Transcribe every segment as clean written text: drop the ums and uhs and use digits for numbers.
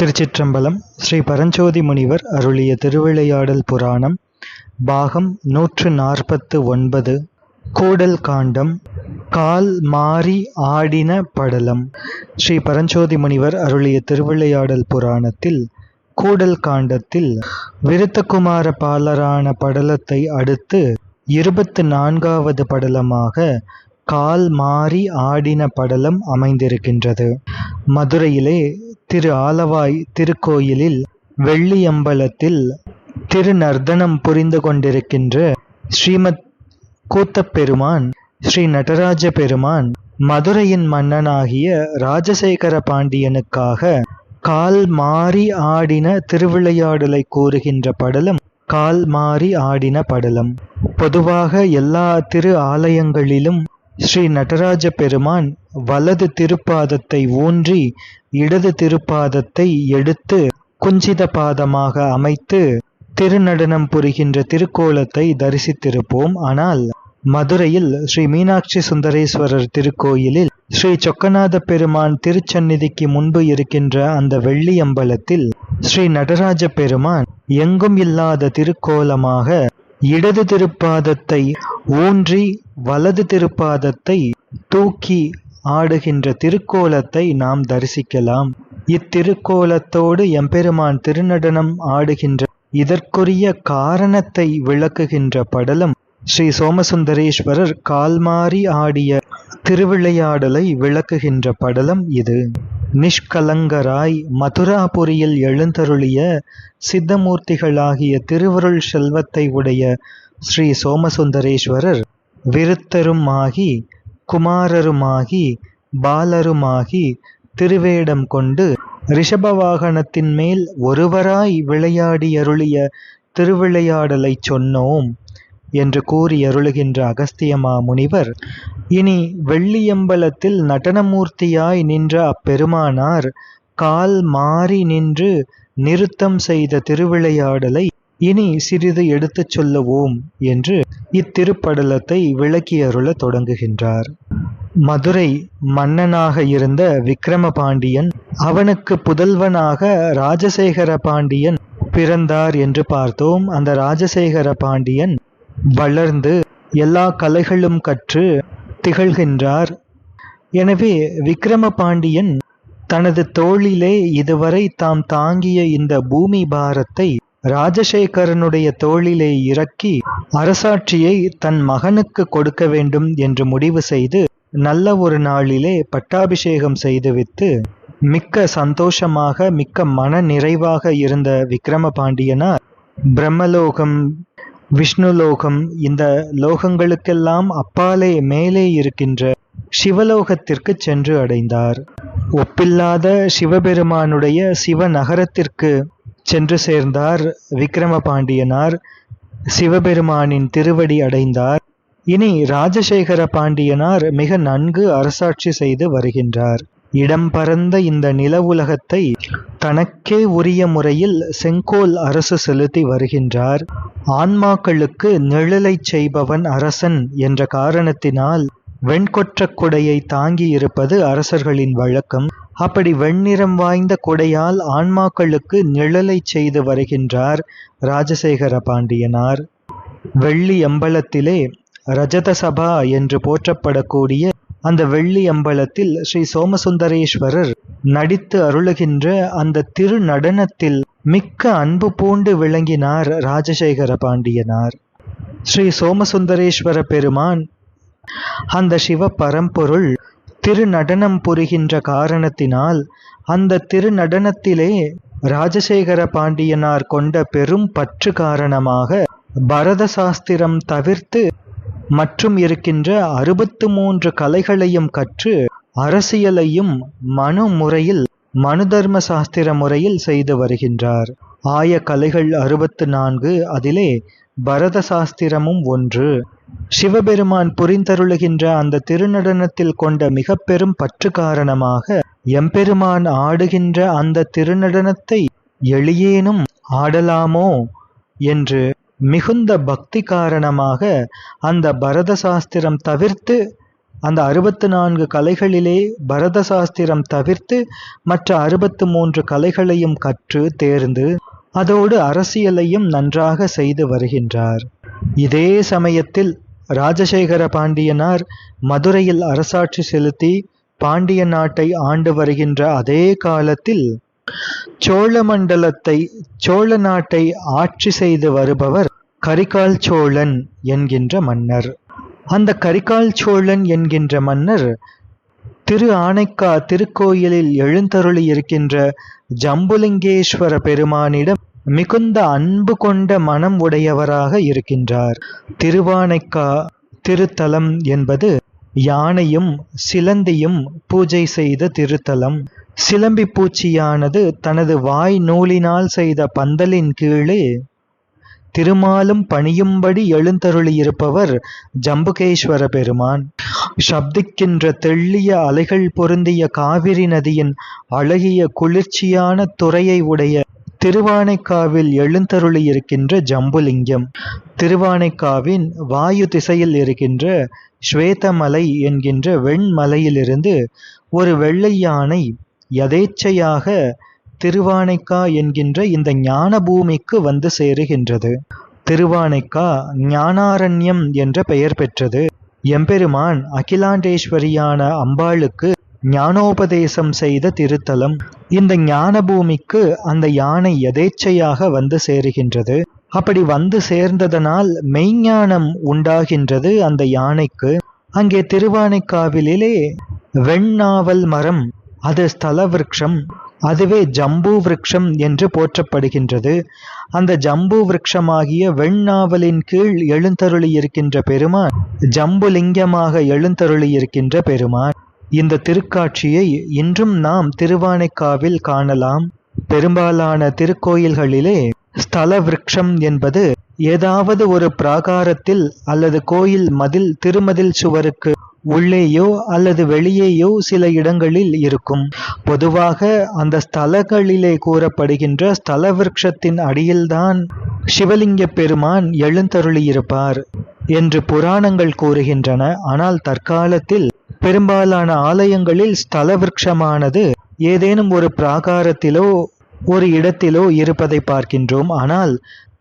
திருச்சிற்றம்பலம். ஸ்ரீ பரஞ்சோதி முனிவர் அருளிய திருவிளையாடல் புராணம் பாகம் 149. கூடல் காண்டம். கால் மாறி ஆடின படலம். ஸ்ரீ பரஞ்சோதி முனிவர் அருளிய திருவிளையாடல் புராணத்தில் கூடல் காண்டத்தில் விருத்தகுமார பாலரான படலத்தை அடுத்து 24வது படலமாக கால் மாறி ஆடின படலம் அமைந்திருக்கின்றது. மதுரையிலே திரு ஆலவாய் திருக்கோயிலில் வெள்ளியம்பலத்தில் திருநர்த்தனம் புரிந்து கொண்டிருக்கின்ற ஸ்ரீமத் கூத்தப்பெருமான் ஸ்ரீ நடராஜ பெருமான் மதுரையின் மன்னனாகிய ராஜசேகர பாண்டியனுக்காக கால் மாறி ஆடின திருவிளையாடலை கூறுகின்ற படலம் கால் மாறி ஆடின படலம். பொதுவாக எல்லா திரு ஆலயங்களிலும் ஸ்ரீ நடராஜ பெருமான் வலது திருப்பாதத்தை ஊன்றி இடது திருப்பாதத்தை எடுத்து குஞ்சித பாதமாக அமைத்து திருநடனம் புரிகின்ற திருக்கோலத்தை தரிசித்திருப்போம். ஆனால் மதுரையில் ஸ்ரீ மீனாட்சி சுந்தரேஸ்வரர் திருக்கோயிலில் ஸ்ரீ சொக்கநாத பெருமான் திருச்சந்நிதிக்கு முன்பு இருக்கின்ற அந்த வெள்ளியம்பலத்தில் ஸ்ரீ நடராஜ பெருமான் எங்கும் இல்லாத திருக்கோலமாக இடது திருப்பாதத்தை ஊன்றி வலது திருப்பாதத்தை தூக்கி ஆடுகின்ற திருக்கோலத்தை நாம் தரிசிக்கலாம். இத்திருக்கோலத்தோடு எம்பெருமான் திருநடனம் ஆடுகின்ற இதற்குரிய காரணத்தை விளக்குகின்ற படலம் ஸ்ரீ சோமசுந்தரேஸ்வரர் கால்மாறி ஆடிய திருவிளையாடலை விளக்குகின்ற படலம் இது. நிஷ்கலங்கராய் மதுராபுரியில் எழுந்தருளிய சித்தமூர்த்திகளாகிய திருவருள் செல்வத்தை உடைய ஸ்ரீ சோமசுந்தரேஸ்வரர் விருத்தருமாகி குமாரருமாகி பாலருமாகி திருவேடம் கொண்டு ரிஷப வாகனத்தின் மேல் ஒருவராய் விளையாடியருளிய திருவிளையாடலை சொன்னோம் என்று கூறி அருளுகின்ற அகஸ்தியமா முனிவர் இனி வெள்ளியம்பலத்தில் நடனமூர்த்தியாய் நின்ற அப்பெருமானார் கால் மாறி நின்று நிறுத்தம் செய்த திருவிளையாடலை இனி சிறிது எடுத்துச் சொல்லுவோம் என்று இத்திருப்படலத்தை விளக்கி அருள தொடங்குகின்றார். மதுரை மன்னனாக இருந்த விக்கிரம பாண்டியன் அவனுக்கு புதல்வனாக ராஜசேகர பாண்டியன் பிறந்தார் என்று பார்த்தோம். அந்த ராஜசேகர பாண்டியன் வளர்ந்து எல்லா கலைகளும் கற்று திகழ்கின்றார். எனவே விக்கிரம பாண்டியன் தனது தோளிலே இதுவரை தாம் தாங்கிய இந்த பூமி பாரத்தை ராஜசேகரனுடைய தோளிலே இறக்கி அரசாட்சியை தன் மகனுக்கு கொடுக்க வேண்டும் என்று முடிவு செய்து நல்ல ஒரு நாளிலே பட்டாபிஷேகம் செய்துவிட்டு மிக்க சந்தோஷமாக மிக்க மன நிறைவாக இருந்த விக்கிரம பாண்டியனார் பிரம்மலோகம் விஷ்ணுலோகம் இந்த லோகங்களுக்கெல்லாம் அப்பாலே மேலே இருக்கின்ற சிவலோகத்திற்கு சென்று அடைந்தார். ஒப்பில்லாத சிவபெருமானுடைய சிவநகரத்திற்கு சென்று சேர்ந்தார் விக்கிரம பாண்டியனார். சிவபெருமானின் திருவடி அடைந்தார். இனி ராஜசேகர பாண்டியனார் மிக நன்கு அரசாட்சி செய்து வருகின்றார். இடம் பரந்த இந்த நில உலகத்தை தனக்கே உரிய முறையில் செங்கோல் அரசு செலுத்தி வருகின்றார். ஆன்மாக்களுக்கு நிழலை செய்பவன் அரசன் என்ற காரணத்தினால் வெண்கொற்ற குடையை தாங்கி இருப்பது அரசர்களின் வழக்கம். அப்படி வெண்ணிறம் வாய்ந்த குடையால் ஆன்மாக்களுக்கு நிழலை செய்து வருகின்றார் ராஜசேகர பாண்டியனார். வெள்ளி அம்பலத்திலே ரஜத சபா என்று போற்றப்படக்கூடிய அந்த வெள்ளி அம்பலத்தில் ஸ்ரீ சோமசுந்தரேஸ்வரர் நடித்து அருளுகின்ற அந்த திருநடனத்தில் மிக்க அன்பு பூண்டு விளங்கினார் ராஜசேகர பாண்டியனார். ஸ்ரீ சோமசுந்தரேஸ்வர பெருமான் அந்த சிவ பரம்பொருள் திருநடனம் புரிகின்ற காரணத்தினால் அந்த திருநடனத்திலே ராஜசேகர பாண்டியனார் கொண்ட பெரும் பற்று காரணமாக பரத சாஸ்திரம் தவிர்த்து மற்றும் இருக்கின்ற 63 கலைகளையும் கற்று அரசியலையும் மனு முறையில் மனு தர்ம சாஸ்திர முறையில் செய்து வருகின்றார். ஆய கலைகள் 64 அதிலே பரத சாஸ்திரமும் ஒன்று. சிவபெருமான் புரிந்தருளுகின்ற அந்த திருநடனத்தில் கொண்ட மிக பெரும் பற்று காரணமாக எம்பெருமான் ஆடுகின்ற அந்த திருநடனத்தை எளியேனும் ஆடலாமோ என்று மிகுந்த பக்தி காரணமாக அந்த பரத சாஸ்திரம் தவிர்த்து அந்த 64 கலைகளிலே பரத சாஸ்திரம் தவிர்த்து மற்ற 63 கலைகளையும் கற்று தேர்ந்து அதோடு அரசியலையும் நன்றாக செய்து வருகின்றார். இதே சமயத்தில் ராஜசேகர பாண்டியனார் மதுரையில் அரசாட்சி செலுத்தி பாண்டிய நாட்டை ஆண்டு வருகின்ற அதே காலத்தில் சோழ நாட்டை ஆட்சி செய்து வருபவர் கரிகால் சோழன் என்கின்ற மன்னர். அந்த கரிகால் சோழன் என்கின்ற மன்னர் திரு ஆனைக்கா திருக்கோயிலில் எழுந்தருளி இருக்கின்ற ஜம்புலிங்கேஸ்வர பெருமானிடம் மிகுந்த அன்பு கொண்ட மனம் உடையவராக இருக்கின்றார். திருவானைக்கா திருத்தலம் என்பது யானையும் சிலந்தியும் பூஜை செய்த திருத்தலம். சிலம்பி பூச்சியானது தனது வாய் நூலினால் செய்த பந்தலின் கீழே திருமாலும் பணியும்படி எழுந்தருளியிருப்பவர் ஜம்புகேஸ்வர பெருமான். சப்திக்கின்ற தெள்ளிய அலைகள் பொருந்திய காவிரி நதியின் அழகிய குளிர்ச்சியான துறையை உடைய திருவானைக்காவில் எழுந்தருளியிருக்கின்ற ஜம்புலிங்கம். திருவானைக்காவின் வாயு திசையில் இருக்கின்ற ஸ்வேதமலை என்கின்ற வெண்மலையிலிருந்து ஒரு வெள்ளை யானை யதேச்சையாக திருவானைக்கா என்கின்ற இந்த ஞான பூமிக்கு வந்து சேருகின்றது. திருவானைக்கா ஞானாரண்யம் என்ற பெயர் பெற்றது. எம்பெருமான் அகிலாண்டேஸ்வரியான அம்பாளுக்கு ஞானோபதேசம் செய்த திருத்தலம். இந்த ஞான பூமிக்கு அந்த யானை யதேச்சையாக வந்து சேருகின்றது. அப்படி வந்து சேர்ந்ததனால் மெய்ஞானம் உண்டாகின்றது அந்த யானைக்கு. அங்கே திருவானைக்காவிலே வெண்ணாவல் மரம், அது ஸ்தல விருட்சம், அதுவே ஜம்பு விருட்சம் என்று போற்றப்படுகின்றது. அந்த ஜம்பு விருட்சமாகிய வெண்ணாவலின் கீழ் எழுந்தருளி இருக்கின்ற பெருமான் ஜம்புலிங்கமாக எழுந்தருளி இருக்கின்ற பெருமான். இந்த திருக்காட்சியை இன்றும் நாம் திருவானைக்காவில் காணலாம். பெரும்பாலான திருக்கோயில்களிலே ஸ்தல விருட்சம் என்பது ஏதாவது ஒரு பிராகாரத்தில் அல்லது கோயில் திருமதில் சுவருக்கு உள்ளேயோ அல்லது வெளியேயோ சில இடங்களில் இருக்கும். பொதுவாக அந்த ஸ்தலங்களிலே கூறப்படுகின்ற ஸ்தல விருட்சத்தின் அடியில்தான் சிவலிங்க பெருமான் எழுந்தருளியிருப்பார் என்று புராணங்கள் கூறுகின்றன. ஆனால் தற்காலத்தில் பெரும்பாலான ஆலயங்களில் ஸ்தல விருட்சமானது ஏதேனும் ஒரு பிராகாரத்திலோ ஒரு இடத்திலோ இருப்பதை பார்க்கின்றோம். ஆனால்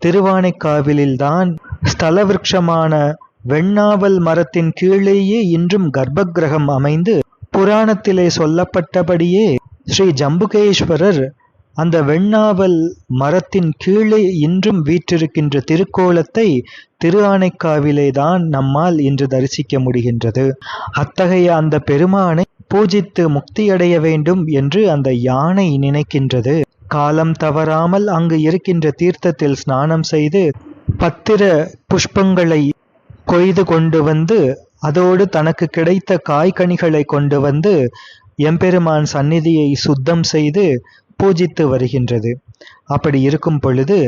திருவானைக்காவிலில்தான் ஸ்தல விருட்சமான வெண்ணாவல் மரத்தின் கீழேயே இன்றும் கர்ப்ப கிரகம் அமைந்து புராணத்திலே சொல்லப்பட்டபடியே ஸ்ரீ ஜம்புகேஸ்வரர் அந்த வெண்ணாவல் மரத்தின் கீழே இன்றும் வீற்றிருக்கின்ற திருக்கோலத்தை திருஆனைக்காவிலே தான் நம்மால் இன்று தரிசிக்க முடிகின்றது. அத்தகைய அந்த பெருமானை பூஜித்து முக்தியடைய வேண்டும் என்று அந்த யானை நினைக்கின்றது. காலம் தவறாமல் அங்கு இருக்கின்ற தீர்த்தத்தில் ஸ்நானம் செய்து பத்திர புஷ்பங்களை கொய்து கொண்டு வந்து அதோடு தனக்கு கிடைத்த காய்கனிகளை கொண்டு வந்து எம்பெருமான் சந்நிதியை சுத்தம் செய்து பூஜித்து வருகின்றது. அப்படி இருக்கும் பொழுது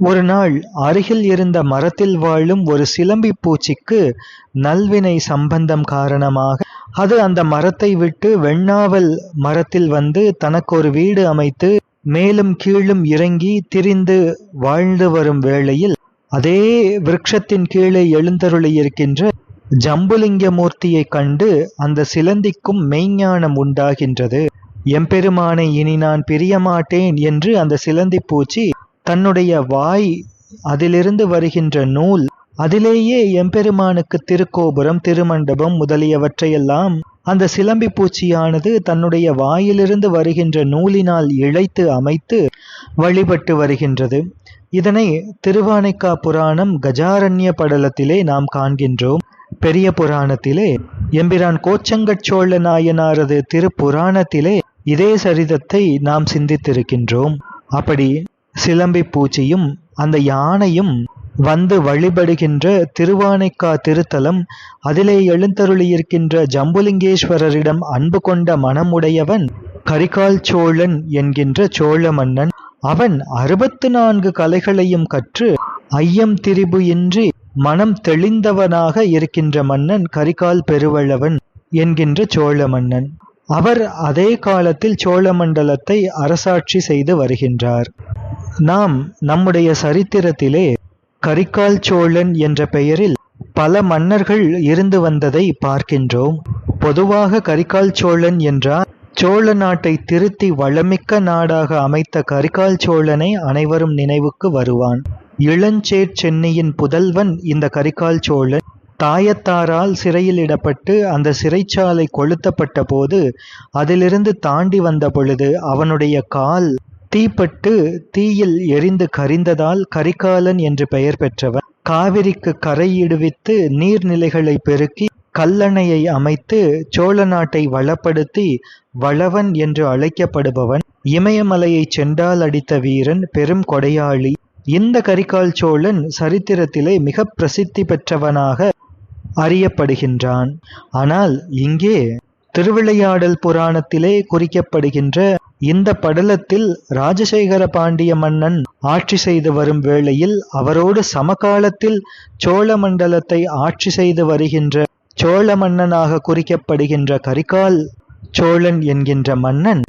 ஒரு நாள் அருகில் இருந்த மரத்தில் வாழும் ஒரு சிலம்பி பூச்சிக்கு நல்வினை சம்பந்தம் காரணமாக அது அந்த மரத்தை விட்டு வெண்ணாவல் மரத்தில் வந்து தனக்கு ஒரு வீடு அமைத்து மேலும் கீழும் இறங்கி திரிந்து வாழ்ந்து வரும் வேளையில் அதே விருட்சத்தின் கீழே எழுந்தருளி இருக்கின்ற ஜம்புலிங்க மூர்த்தியை கண்டு அந்த சிலந்திக்கும் மெய்ஞானம் உண்டாகின்றது. எம்பெருமானை இனி நான் பிரியமாட்டேன் என்று அந்த சிலந்தி பூச்சி தன்னுடைய வாய் அதிலிருந்து வருகின்ற நூல் அதிலேயே எம்பெருமானுக்கு திருக்கோபுரம் திருமண்டபம் முதலியவற்றையெல்லாம் அந்த சிலம்பி பூச்சியானது தன்னுடைய வாயிலிருந்து வருகின்ற நூலினால் இழைத்து அமைத்து வழிபட்டு வருகின்றது. இதனை திருவானைக்கா புராணம் கஜாரண்ய படலத்திலே நாம் காண்கின்றோம். பெரிய புராணத்திலே எம்பிரான் கோச்சங்கட் சோழ நாயனாரது திருப்புராணத்திலே இதே சரிதத்தை நாம் சிந்தித்திருக்கின்றோம். அப்படி சிலம்பி பூச்சியும் அந்த யானையும் வந்து வழிபடுகின்ற திருவானைக்கா திருத்தலம், அதிலே எழுந்தருளியிருக்கின்ற ஜம்புலிங்கேஸ்வரரிடம் அன்பு கொண்ட மனமுடையவன் கரிகால் சோழன் என்கின்ற சோழ மன்னன். அவன் 64 கலைகளையும் கற்று ஐயம் திரிபு இன்றி மனம் தெளிந்தவனாக இருக்கின்ற மன்னன் கரிகால் பெருவளவன் என்கின்ற சோழ மன்னன். அவர் அதே காலத்தில் சோழ மண்டலத்தை அரசாட்சி செய்து வருகின்றார். நாம் நம்முடைய சரித்திரத்திலே கரிகால் சோழன் என்ற பெயரில் பல மன்னர்கள் இருந்து வந்ததை பார்க்கின்றோம். பொதுவாக கரிகால் சோழன் என்றால் சோழ நாட்டை திருத்தி வளமிக்க நாடாக அமைத்த கரிகால் சோழனை அனைவரும் நினைவுக்கு வருவான். இளஞ்சேட் சென்னியின் புதல்வன் இந்த கரிகால் சோழன். தாயத்தாரால் சிறையில் இடப்பட்டு அந்த சிறைச்சாலை கொளுத்தப்பட்ட போது அதிலிருந்து தாண்டி வந்த பொழுது அவனுடைய கால் தீப்பட்டு தீயில் எரிந்து கரிந்ததால் கரிகாலன் என்று பெயர் பெற்றவன். காவிரிக்கு கரையிடுவித்து நீர்நிலைகளை பெருக்கி கல்லணையை அமைத்து சோழ நாட்டை வளப்படுத்தி வளவன் என்று அழைக்கப்படுபவன். இமயமலையை செண்டால் அடித்த வீரன், பெரும் கொடையாளி. இந்த கரிகால் சோழன் சரித்திரத்திலே மிக பிரசித்தி பெற்றவனாக அறியப்படுகின்றான். ஆனால் இங்கே திருவிளையாடல் புராணத்திலே குறிக்கப்படுகின்ற இந்த படலத்தில் ராஜசேகர பாண்டிய மன்னன் ஆட்சி செய்து வரும் வேளையில் அவரோடு சமகாலத்தில் சோழ மண்டலத்தை ஆட்சி செய்து வருகின்ற சோழ மன்னனாக குறிக்கப்படுகின்ற கரிகால் சோழன் என்கின்ற மன்னன்,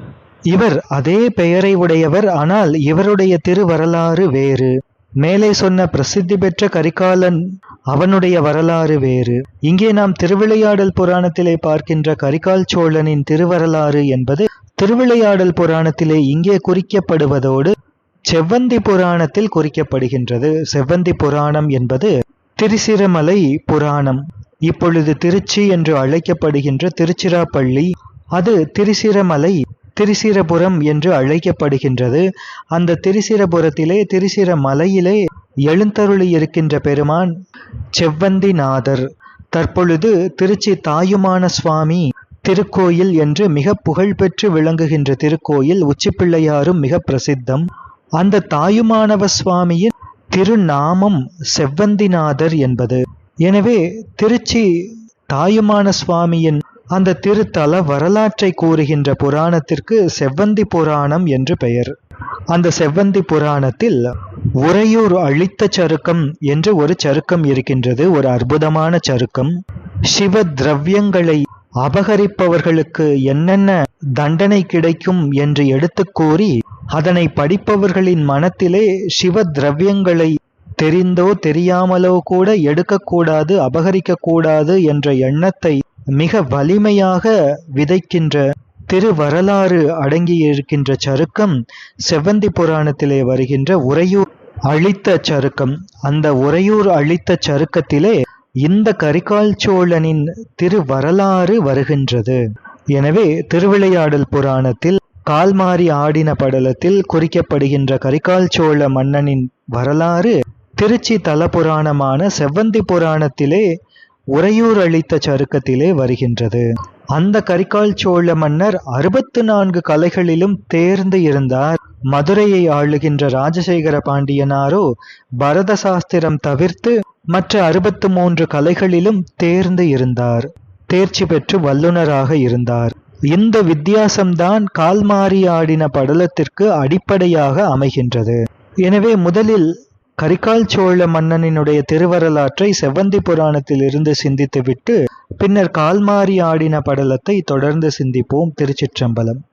இவர் அதே பெயரை உடையவர். ஆனால் இவருடைய திருவரலாறு வேறு. மேலே சொன்ன பிரசித்தி பெற்ற கரிகாலன் அவனுடைய வரலாறு வேறு. இங்கே நாம் திருவிளையாடல் புராணத்திலே பார்க்கின்ற கரிகால் சோழனின் திருவரலாறு என்பது திருவிளையாடல் புராணத்திலே இங்கே குறிக்கப்படுவதோடு செவ்வந்தி புராணத்தில் குறிக்கப்படுகின்றது. செவ்வந்தி புராணம் என்பது திருச்சிராமலை புராணம். இப்பொழுது திருச்சி என்று அழைக்கப்படுகின்ற திருச்சிராப்பள்ளி, அது திருச்சிராமலை திருச்சிரபுரம் என்று அழைக்கப்படுகின்றது. அந்த திருச்சிரபுரத்திலே திருச்சிராமலையிலே எழுந்தருளி இருக்கின்ற பெருமான் செவ்வந்திநாதர். தற்பொழுது திருச்சி தாயுமான சுவாமி திருக்கோயில் என்று மிக புகழ்பெற்று விளங்குகின்ற திருக்கோயில் உச்சிப்பிள்ளையாரும் மிக பிரசித்தம். அந்த தாயுமானவ சுவாமியின் திருநாமம் செவ்வந்திநாதர் என்பது. எனவே திருச்சி தாயுமான சுவாமியின் அந்த திருத்தல வரலாற்றை கூறுகின்ற புராணத்திற்கு செவ்வந்தி புராணம் என்று பெயர். அந்த செவ்வந்தி புராணத்தில் உறையூர் அழித்த சருக்கம் என்று ஒரு சருக்கம் இருக்கின்றது. ஒரு அற்புதமான சருக்கம். சிவ திரவியங்களை அபகரிப்பவர்களுக்கு என்னென்ன தண்டனை கிடைக்கும் என்று எடுத்து கூறி அதனை படிப்பவர்களின் மனத்திலே சிவ திரவியங்களை தெரிந்தோ தெரியாமலோ கூட எடுக்கக்கூடாது, அபகரிக்கக்கூடாது என்ற எண்ணத்தை மிக வலிமையாக விதைக்கின்ற திருவரலாறு அடங்கியிருக்கின்ற சருக்கம் செவ்வந்தி புராணத்திலே வருகின்ற உறையூர் அழித்த சருக்கம். அந்த உறையூர் அழித்த சருக்கத்திலே இந்த கரிகால் சோழனின் திருவரலாறு வருகின்றது. எனவே திருவிளையாடல் புராணத்தில் கால்மாரி ஆடின படலத்தில் குறிக்கப்படுகின்ற கரிகால் சோழ மன்னனின் வரலாறு திருச்சி தல புராணமான செவ்வந்தி புராணத்திலே உறையூர் அளித்த சருக்கத்திலே வருகின்றது. அந்த கரிகால் சோழ மன்னர் 64 கலைகளிலும் தேர்ந்து இருந்தார். மதுரையை ஆளுகின்ற ராஜசேகர பாண்டியனாரோ பரத சாஸ்திரம் தவிர்த்து மற்ற 63 கலைகளிலும் தேர்ந்து இருந்தார். தேர்ச்சி பெற்று வல்லுநராக இருந்தார். இந்த வித்தியாசம்தான் கால்மாரி ஆடின படலத்திற்கு அடிப்படையாக அமைகின்றது. எனவே முதலில் கரிகால் சோழ மன்னனினுடைய திருவரலாற்றை செவ்வந்தி புராணத்தில் இருந்து சிந்தித்துவிட்டு பின்னர் கால்மாரி ஆடின படலத்தை தொடர்ந்து சிந்திப்போம். திருச்சிற்றம்பலம்.